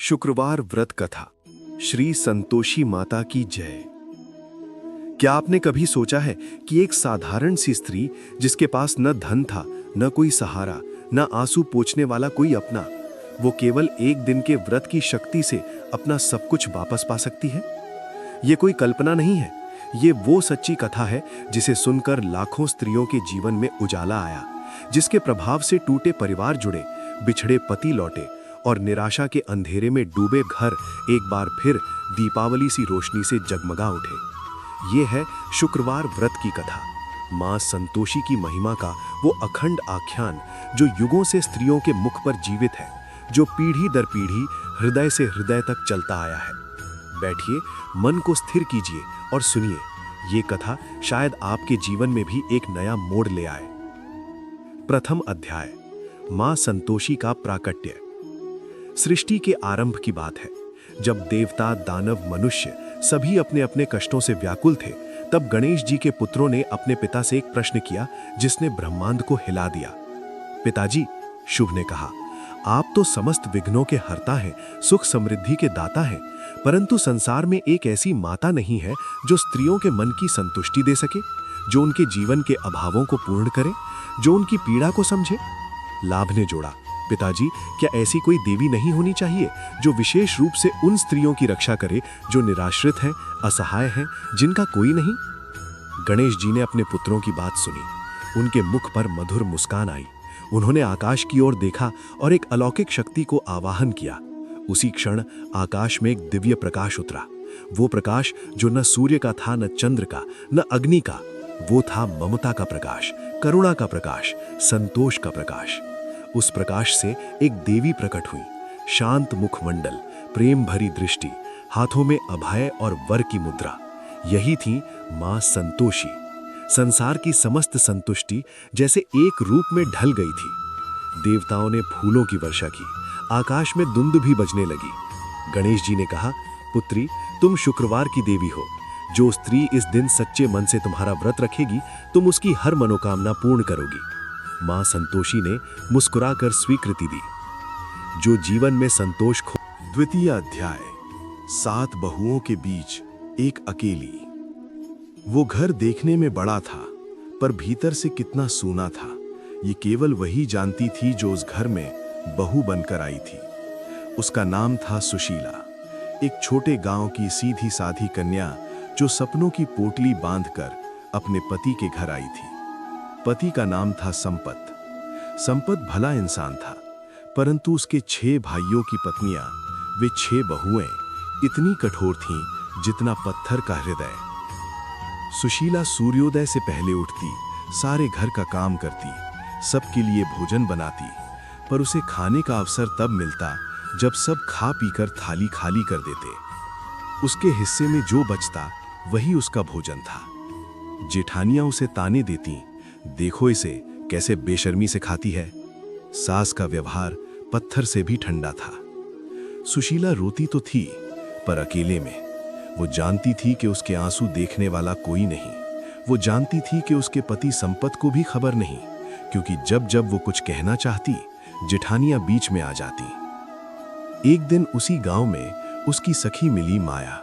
शुक्रवार व्रत कथा। श्री संतोषी माता की जय। क्या आपने कभी सोचा है कि एक साधारण सी स्त्री जिसके पास न धन था, न कोई सहारा, न आंसू पोंछने वाला कोई अपना, वो केवल एक दिन के व्रत की शक्ति से अपना सब कुछ वापस पा सकती है? ये कोई कल्पना नहीं है, ये वो सच्ची कथा है जिसे सुनकर लाखों स्त्रियों के जीवन में उजाला आया, जिसके प्रभाव से टूटे परिवार जुड़े, बिछड़े पति लौटे और निराशा के अंधेरे में डूबे घर एक बार फिर दीपावली सी रोशनी से जगमगा उठे। ये है शुक्रवार व्रत की कथा, मां संतोषी की महिमा का वो अखंड आख्यान जो युगों से स्त्रियों के मुख पर जीवित है, जो पीढ़ी दर पीढ़ी हृदय से हृदय तक चलता आया है। बैठिए, मन को स्थिर कीजिए और सुनिए, ये कथा शायद आपके जीवन में भी एक नया मोड़ ले आए। प्रथम अध्याय, मां संतोषी का प्राकट्य। सृष्टि के आरंभ की बात है। जब देवता, दानव, मनुष्य सभी अपने अपने कष्टों से व्याकुल थे, तब गणेश जी के पुत्रों ने अपने पिता से एक प्रश्न किया जिसने ब्रह्मांड को हिला दिया। पिताजी, शुभ ने कहा, आप तो समस्त विघ्नों के हर्ता हैं, सुख समृद्धि के दाता हैं, परंतु संसार में एक ऐसी माता नहीं है जो स्त्रियों के मन की संतुष्टि दे सके, जो उनके जीवन के अभावों को पूर्ण करे, जो उनकी पीड़ा को समझे। लाभ ने जोड़ा, पिताजी, क्या ऐसी कोई देवी नहीं होनी चाहिए जो विशेष रूप से उन स्त्रियों की रक्षा करे जो निराश्रित हैं, असहाय हैं, जिनका कोई नहीं? गणेश जी ने अपने पुत्रों की बात सुनी। उनके मुख पर मधुर मुस्कान आई। उन्होंने आकाश की ओर देखा और एक अलौकिक शक्ति को आवाहन किया। उसी क्षण आकाश में एक दिव्य प्रकाश उतरा। वो प्रकाश जो न सूर्य का था, न चंद्र का, न अग्नि का। वो था ममता का प्रकाश, करुणा का प्रकाश, संतोष का प्रकाश। उस प्रकाश से एक देवी प्रकट हुई, शांत मुखमंडल, प्रेम भरी दृष्टि, हाथों में अभय और वर की मुद्रा। यही थी मां संतोषी। संसार की समस्त संतुष्टि जैसे एक रूप में ढल गई थी। देवताओं ने फूलों की वर्षा की, आकाश में दुंदुभी बजने लगी। गणेश जी ने कहा, पुत्री, तुम शुक्रवार की देवी हो। जो स्त्री इस दिन सच्चे मन से तुम्हारा व्रत रखेगी, तुम उसकी हर मनोकामना पूर्ण करोगी। मां संतोषी ने मुस्कुराकर स्वीकृति दी। जो जीवन में संतोष खो। द्वितीय अध्याय, 7 बहुओं के बीच एक अकेली। वो घर देखने में बड़ा था, पर भीतर से कितना सूना था, ये केवल वही जानती थी जो उस घर में बहू बनकर आई थी। उसका नाम था सुशीला, एक छोटे गांव की सीधी साधी कन्या जो सपनों की पोटली बांधकर अपने पति के घर आई थी। पति का नाम था संपत। संपत भला इंसान था, परंतु उसके 6 भाइयों की पत्नियां, वे 6 बहुएं, इतनी कठोर थीं जितना पत्थर का हृदय। सुशीला सूर्योदय से पहले उठती, सारे घर का काम करती, सबके लिए भोजन बनाती, पर उसे खाने का अवसर तब मिलता जब सब खा पीकर थाली खाली कर देते। उसके हिस्से में जो बचता वही उसका भोजन था। जेठानियां उसे ताने देती, देखो इसे कैसे बेशर्मी से खाती है। सास का व्यवहार पत्थर से भी ठंडा था। सुशीला रोती तो थी, पर अकेले में। वो जानती थी कि उसके आंसू देखने वाला कोई नहीं। वो जानती थी कि उसके पति संपत को भी खबर नहीं, क्योंकि जब जब वो कुछ कहना चाहती, जेठानियां बीच में आ जाती। एक दिन उसी गांव में उसकी सखी मिली माया।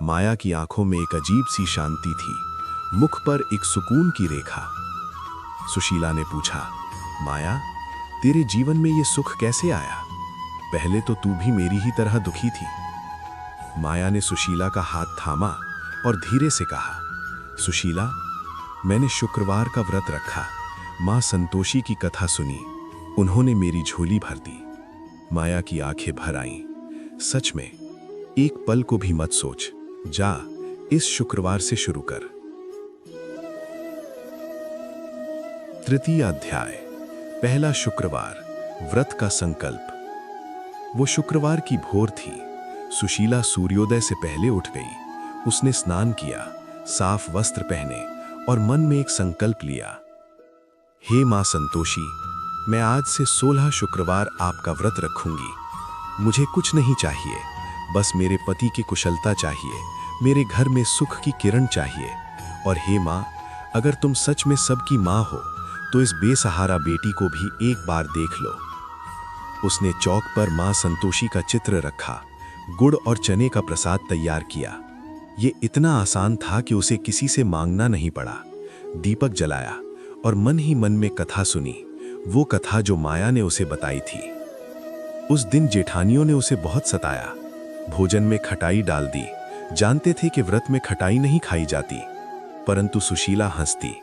माया की आंखों में एक अजीब सी शांति थी, मुख पर एक सुकून की रेखा। सुशीला ने पूछा, माया, तेरे जीवन में ये सुख कैसे आया? पहले तो तू भी मेरी ही तरह दुखी थी। माया ने सुशीला का हाथ थामा और धीरे से कहा, सुशीला, मैंने शुक्रवार का व्रत रखा, मां संतोषी की कथा सुनी, उन्होंने मेरी झोली भर दी। माया की आंखें भर आईं। सच में, एक पल को भी मत सोच, जा इस शुक्रवार से शुरू कर। तृतीय अध्याय, पहला शुक्रवार, व्रत का संकल्प। वो शुक्रवार की भोर थी। सुशीला सूर्योदय से पहले उठ गई। उसने स्नान किया, साफ वस्त्र पहने और मन में एक संकल्प लिया। हे मां संतोषी, मैं आज से 16 शुक्रवार आपका व्रत रखूंगी। मुझे कुछ नहीं चाहिए, बस मेरे पति की कुशलता चाहिए, मेरे घर में सुख की किरण चाहिए। और हे मां, अगर तुम सच में सबकी मां हो तो इस बेसहारा बेटी को भी एक बार देख लो। उसने चौक पर मां संतोषी का चित्र रखा, गुड़ और चने का प्रसाद तैयार किया। ये इतना आसान था कि उसे किसी से मांगना नहीं पड़ा। दीपक जलाया और मन ही मन में कथा सुनी, वो कथा जो माया ने उसे बताई थी। उस दिन जेठानियों ने उसे बहुत सताया, भोजन में खटाई डाल दी। जानते थे कि व्रत में खटाई नहीं खाई जाती, परंतु सुशीला हंसती।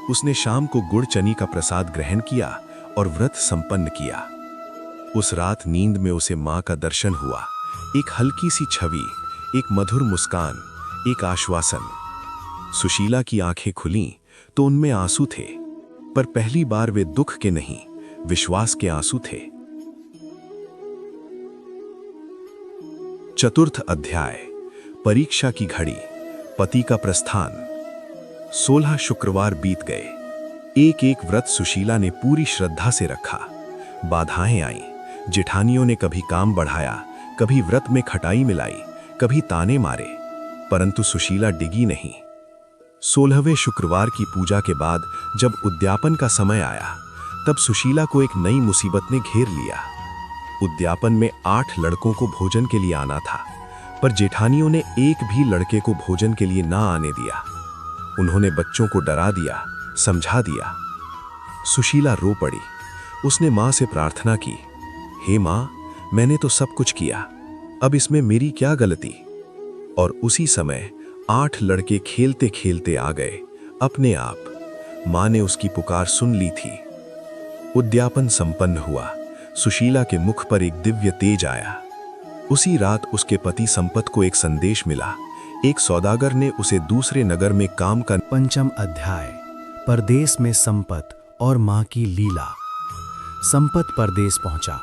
उसने शाम को गुड़ चनी का प्रसाद ग्रहण किया और व्रत संपन्न किया। उस रात नींद में उसे मां का दर्शन हुआ, एक हल्की सी छवि, एक मधुर मुस्कान, एक आश्वासन। सुशीला की आंखें खुलीं तो उनमें आंसू थे, पर पहली बार वे दुख के नहीं, विश्वास के आंसू थे। चतुर्थ अध्याय, परीक्षा की घड़ी, पति का प्रस्थान। 16 शुक्रवार बीत गए। एक एक व्रत सुशीला ने पूरी श्रद्धा से रखा। बाधाएं आईं, जेठानियों ने कभी काम बढ़ाया, कभी व्रत में खटाई मिलाई, कभी ताने मारे, परंतु सुशीला डिगी नहीं। 16वें शुक्रवार की पूजा के बाद जब उद्यापन का समय आया, तब सुशीला को एक नई मुसीबत ने घेर लिया। उद्यापन में 8 लड़कों को भोजन के लिए आना था, पर जेठानियों ने एक भी लड़के को भोजन के लिए ना आने दिया। उन्होंने बच्चों को डरा दिया, समझा दिया। सुशीला रो पड़ी। उसने मां से प्रार्थना की, हे मां, मैंने तो सब कुछ किया, अब इसमें मेरी क्या गलती। और उसी समय 8 लड़के खेलते खेलते आ गए, अपने आप। मां ने उसकी पुकार सुन ली थी। उद्यापन संपन्न हुआ। सुशीला के मुख पर एक दिव्य तेज आया। उसी रात उसके पति संपत को एक संदेश मिला। एक सौदागर ने उसे दूसरे नगर में काम का। पंचम अध्याय, परदेश में संपत और मां की लीला। संपत परदेश पहुंचा।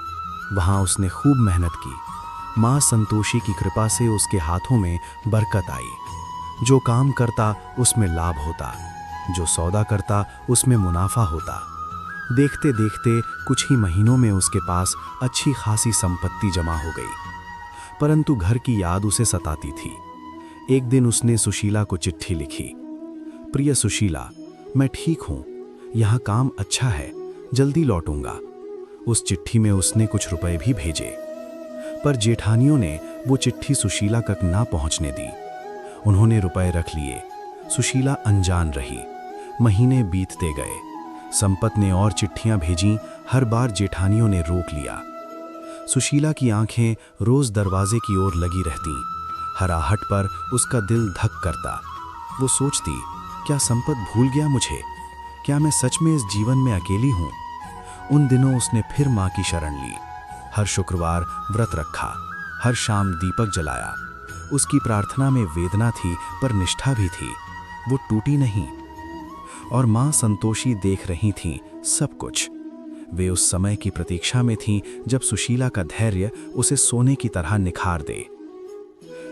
वहां उसने खूब मेहनत की। मां संतोषी की कृपा से उसके हाथों में बरकत आई। जो काम करता उसमें लाभ होता, जो सौदा करता उसमें मुनाफा होता। देखते देखते कुछ ही महीनों में उसके पास अच्छी खासी संपत्ति जमा हो गई, परंतु घर की याद उसे सताती थी। एक दिन उसने सुशीला को चिट्ठी लिखी, प्रिय सुशीला, मैं ठीक हूं, यहां काम अच्छा है, जल्दी लौटूंगा। उस चिट्ठी में उसने कुछ रुपए भी भेजे, पर जेठानियों ने वो चिट्ठी सुशीला तक ना पहुंचने दी। उन्होंने रुपए रख लिए। सुशीला अनजान रही। महीने बीतते गए। संपत ने और चिट्ठियां भेजीं, हर बार जेठानियों ने रोक लिया। सुशीला की आंखें रोज दरवाजे की ओर लगी रहती। हर आहट पर उसका दिल धक करता। वो सोचती, क्या संपत भूल गया मुझे? क्या मैं सच में इस जीवन में अकेली हूँ? उन दिनों उसने फिर माँ की शरण ली। हर शुक्रवार व्रत रखा, हर शाम दीपक जलाया। उसकी प्रार्थना में वेदना थी, पर निष्ठा भी थी। वो टूटी नहीं। और माँ संतोषी देख रही थीं सब कुछ। वे उस समय की प्रतीक्षा में थीं जब सुशीला का धैर्य उसे सोने की तरह निखार दे।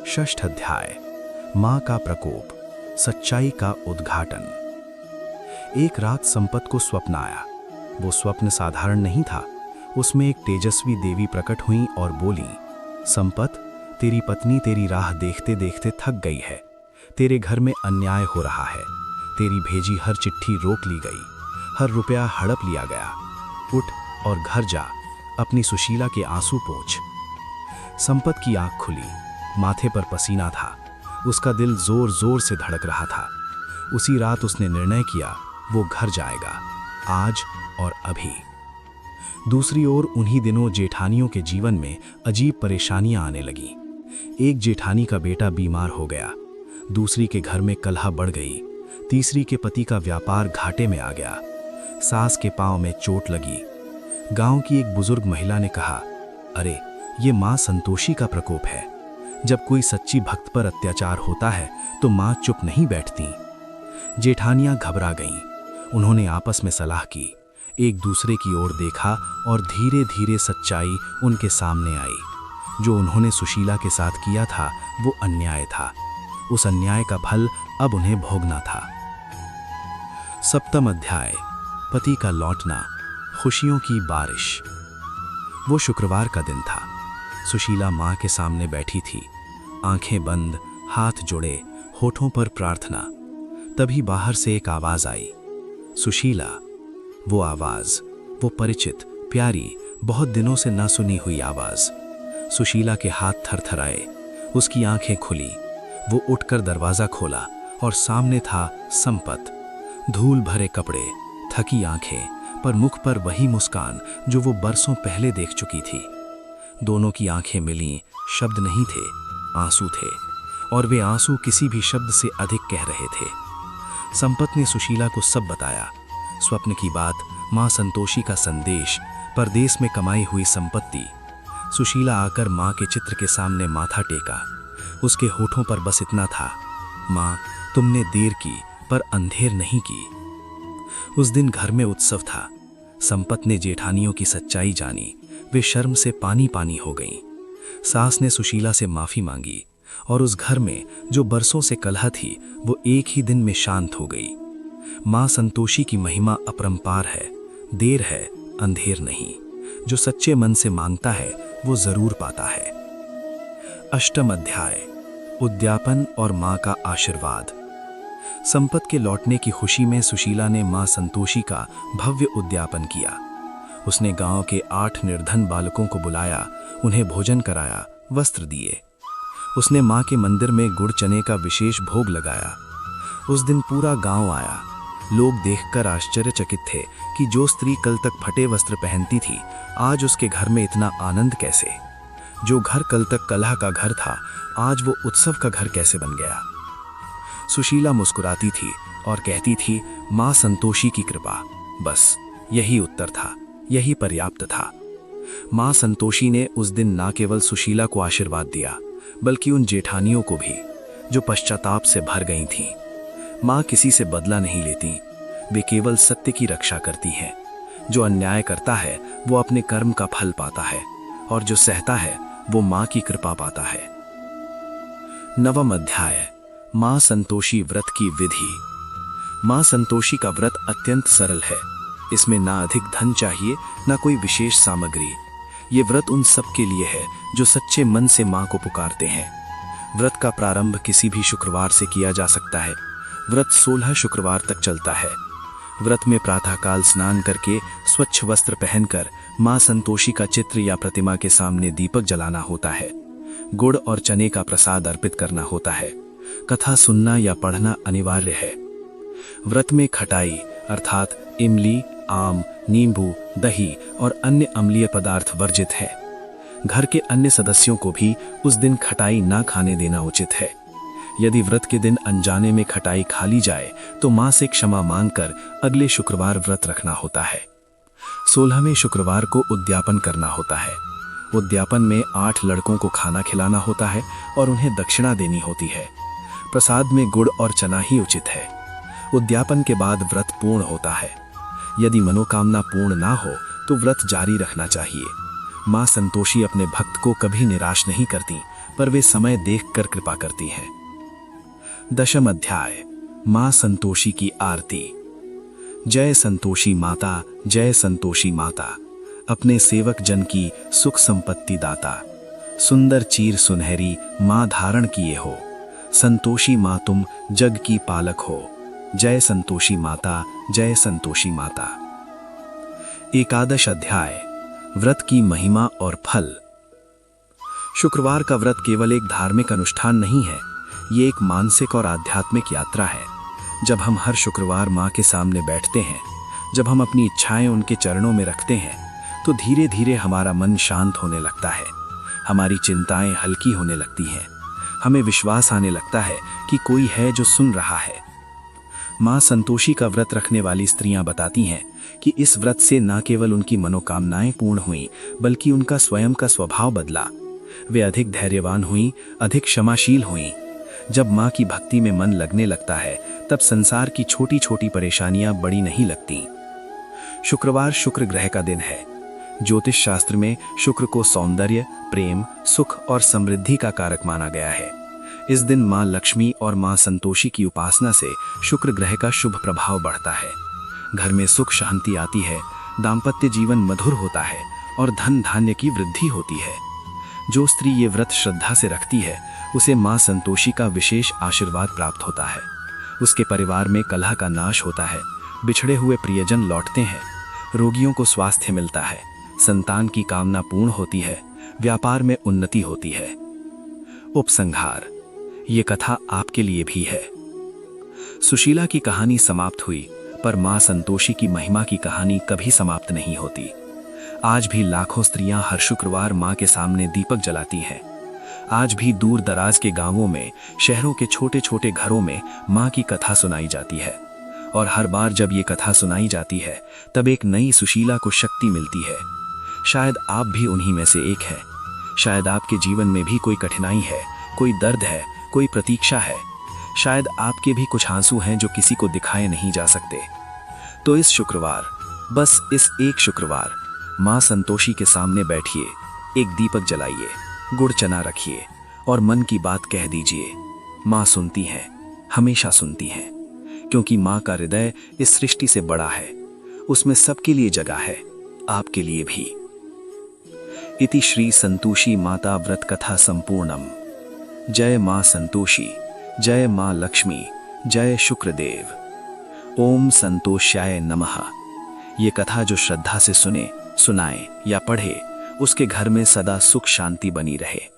षष्ठ अध्याय, माँ का प्रकोप, सच्चाई का उद्घाटन। एक रात संपत को स्वप्न आया। वो स्वप्न साधारण नहीं था। उसमें एक तेजस्वी देवी प्रकट हुई और बोली, संपत, तेरी पत्नी तेरी राह देखते देखते थक गई है। तेरे घर में अन्याय हो रहा है। तेरी भेजी हर चिट्ठी रोक ली गई, हर रुपया हड़प लिया गया। उठ और घर जा, अपनी सुशीला के आंसू पोंछ। संपत की आंख खुली, माथे पर पसीना था। उसका दिल जोर जोर से धड़क रहा था। उसी रात उसने निर्णय किया, वो घर जाएगा, आज और अभी। दूसरी ओर उन्हीं दिनों जेठानियों के जीवन में अजीब परेशानियां आने लगीं। एक जेठानी का बेटा बीमार हो गया, दूसरी के घर में कलह बढ़ गई, तीसरी के पति का व्यापार घाटे में आ गया, सास के पांव में चोट लगी। गांव की एक बुजुर्ग महिला ने कहा, अरे ये मां संतोषी का प्रकोप है। जब कोई सच्ची भक्त पर अत्याचार होता है तो मां चुप नहीं बैठती। जेठानियां घबरा गईं। उन्होंने आपस में सलाह की, एक दूसरे की ओर देखा और धीरे धीरे सच्चाई उनके सामने आई। जो उन्होंने सुशीला के साथ किया था वो अन्याय था। उस अन्याय का फल अब उन्हें भोगना था। सप्तम अध्याय, पति का लौटना, खुशियों की बारिश। वो शुक्रवार का दिन था। सुशीला मां के सामने बैठी थी, आंखें बंद, हाथ जुड़े, होठों पर प्रार्थना। तभी बाहर से एक आवाज आई, सुशीला। वो आवाज, वो परिचित, प्यारी, बहुत दिनों से ना सुनी हुई आवाज। सुशीला के हाथ थरथराए, उसकी आंखें खुली। वो उठकर दरवाजा खोला और सामने था संपत। धूल भरे कपड़े, थकी आंखें, पर मुख पर वही मुस्कान जो वो बरसों पहले देख चुकी थी। दोनों की आंखें मिलीं, शब्द नहीं थे, आंसू थे, और वे आंसू किसी भी शब्द से अधिक कह रहे थे। संपत ने सुशीला को सब बताया, स्वप्न की बात, मां संतोषी का संदेश, परदेश में कमाई हुई संपत्ति। सुशीला आकर मां के चित्र के सामने माथा टेका। उसके होठों पर बस इतना था, मां, तुमने देर की पर अंधेर नहीं की। उस दिन घर में उत्सव था। संपत ने जेठानियों की सच्चाई जानी। वे शर्म से पानी पानी हो गईं। सास ने सुशीला से माफी मांगी और उस घर में जो बरसों से कलह थी वो एक ही दिन में शांत हो गई। मां संतोषी की महिमा अपरंपार है। देर है, अंधेर नहीं। जो सच्चे मन से मांगता है वो जरूर पाता है। अष्टम अध्याय, उद्यापन और मां का आशीर्वाद। संपत के लौटने की खुशी में सुशीला ने मां संतोषी का भव्य उद्यापन किया। उसने गांव के 8 निर्धन बालकों को बुलाया, उन्हें भोजन कराया, वस्त्र दिए। उसने मां के मंदिर में गुड़ चने का विशेष भोग लगाया। उस दिन पूरा गांव आया। लोग देखकर आश्चर्यचकित थे कि जो स्त्री कल तक फटे वस्त्र पहनती थी, आज उसके घर में इतना आनंद कैसे? जो घर कल तक कलह का घर था, आज वो उत्सव का घर कैसे बन गया? सुशीला मुस्कुराती थी और कहती थी, मां संतोषी की कृपा। बस यही उत्तर था, यही पर्याप्त था। मां संतोषी ने उस दिन न केवल सुशीला को आशीर्वाद दिया, बल्कि उन जेठानियों को भी, जो पश्चाताप से भर गई थीं। मां किसी से बदला नहीं लेती, वे केवल सत्य की रक्षा करती हैं। जो अन्याय करता है वो अपने कर्म का फल पाता है, और जो सहता है वो मां की कृपा पाता है। नवम अध्याय, मां संतोषी व्रत की विधि। मां संतोषी का व्रत अत्यंत सरल है। इसमें ना अधिक धन चाहिए, ना कोई विशेष सामग्री। ये व्रत उन सब के लिए है जो सच्चे मन से मां को पुकारते हैं। व्रत का प्रारंभ किसी भी शुक्रवार से किया जा सकता है। व्रत 16 शुक्रवार तक चलता है। व्रत में प्रातःकाल स्नान करके स्वच्छ वस्त्र पहनकर मां संतोषी का चित्र या प्रतिमा के सामने दीपक जलाना होता है। गुड़ और चने का प्रसाद अर्पित करना होता है। कथा सुनना या पढ़ना अनिवार्य है। व्रत में खटाई अर्थात इमली, आम, नींबू, दही और अन्य अम्लीय पदार्थ वर्जित है। घर के अन्य सदस्यों को भी उस दिन खटाई ना खाने देना उचित है। यदि व्रत के दिन अनजाने में खटाई खा ली जाए तो मां से क्षमा मांगकर अगले शुक्रवार व्रत रखना होता है। 16वें शुक्रवार को उद्यापन करना होता है। उद्यापन में 8 लड़कों को खाना खिलाना होता है और उन्हें दक्षिणा देनी होती है। प्रसाद में गुड़ और चना ही उचित है। उद्यापन के बाद व्रत पूर्ण होता है। यदि मनोकामना पूर्ण ना हो तो व्रत जारी रखना चाहिए। मां संतोषी अपने भक्त को कभी निराश नहीं करती, पर वे समय देखकर कृपा करती हैं। दशम अध्याय, मां संतोषी की आरती। जय संतोषी माता, जय संतोषी माता, अपने सेवक जन की सुख संपत्ति दाता। सुंदर चीर सुनहरी मां धारण किए हो, संतोषी मां तुम जग की पालक हो। जय संतोषी माता, जय संतोषी माता। एकादश अध्याय, व्रत की महिमा और फल। शुक्रवार का व्रत केवल एक धार्मिक अनुष्ठान नहीं है, ये एक मानसिक और आध्यात्मिक यात्रा है। जब हम हर शुक्रवार मां के सामने बैठते हैं, जब हम अपनी इच्छाएं उनके चरणों में रखते हैं, तो धीरे धीरे हमारा मन शांत होने लगता है। हमारी चिंताएं हल्की होने लगती हैं। हमें विश्वास आने लगता है कि कोई है जो सुन रहा है। मां संतोषी का व्रत रखने वाली स्त्रियां बताती हैं कि इस व्रत से न केवल उनकी मनोकामनाएं पूर्ण हुईं, बल्कि उनका स्वयं का स्वभाव बदला। वे अधिक धैर्यवान हुईं, अधिक क्षमाशील हुईं। जब मां की भक्ति में मन लगने लगता है, तब संसार की छोटी छोटी परेशानियां बड़ी नहीं लगती। शुक्रवार शुक्र ग्रह का दिन है। ज्योतिष शास्त्र में शुक्र को सौंदर्य, प्रेम, सुख और समृद्धि का कारक माना गया है। इस दिन मां लक्ष्मी और मां संतोषी की उपासना से शुक्र ग्रह का शुभ प्रभाव बढ़ता है। घर में सुख शांति आती है, दाम्पत्य जीवन मधुर होता है और धन धान्य की वृद्धि होती है। जो स्त्री ये व्रत श्रद्धा से रखती है, उसे मां संतोषी का विशेष आशीर्वाद प्राप्त होता है। उसके परिवार में कलह का नाश होता है, बिछड़े हुए प्रियजन लौटते हैं, रोगियों को स्वास्थ्य मिलता है, संतान की कामना पूर्ण होती है, व्यापार में उन्नति होती है। उपसंहार, ये कथा आपके लिए भी है। सुशीला की कहानी समाप्त हुई, पर मां संतोषी की महिमा की कहानी कभी समाप्त नहीं होती। आज भी लाखों स्त्रियां हर शुक्रवार मां के सामने दीपक जलाती हैं। आज भी दूर दराज के गांवों में, शहरों के छोटे छोटे घरों में मां की कथा सुनाई जाती है। और हर बार जब ये कथा सुनाई जाती है, तब एक नई सुशीला को शक्ति मिलती है। शायद आप भी उन्हीं में से एक हैं। शायद आपके जीवन में भी कोई कठिनाई है, कोई दर्द है, कोई प्रतीक्षा है। शायद आपके भी कुछ आंसू हैं जो किसी को दिखाए नहीं जा सकते। तो इस शुक्रवार, बस इस एक शुक्रवार, मां संतोषी के सामने बैठिए, एक दीपक जलाइए, गुड़ चना रखिए और मन की बात कह दीजिए। मां सुनती हैं, हमेशा सुनती हैं, क्योंकि मां का हृदय इस सृष्टि से बड़ा है। उसमें सबके लिए जगह है, आपके लिए भी। इति श्री संतोषी माता व्रत कथा संपूर्णम। जय मां संतोषी, जय मां लक्ष्मी, जय शुक्रदेव। ओम संतोष्याय नमः। ये कथा जो श्रद्धा से सुने, सुनाए या पढ़े, उसके घर में सदा सुख शांति बनी रहे।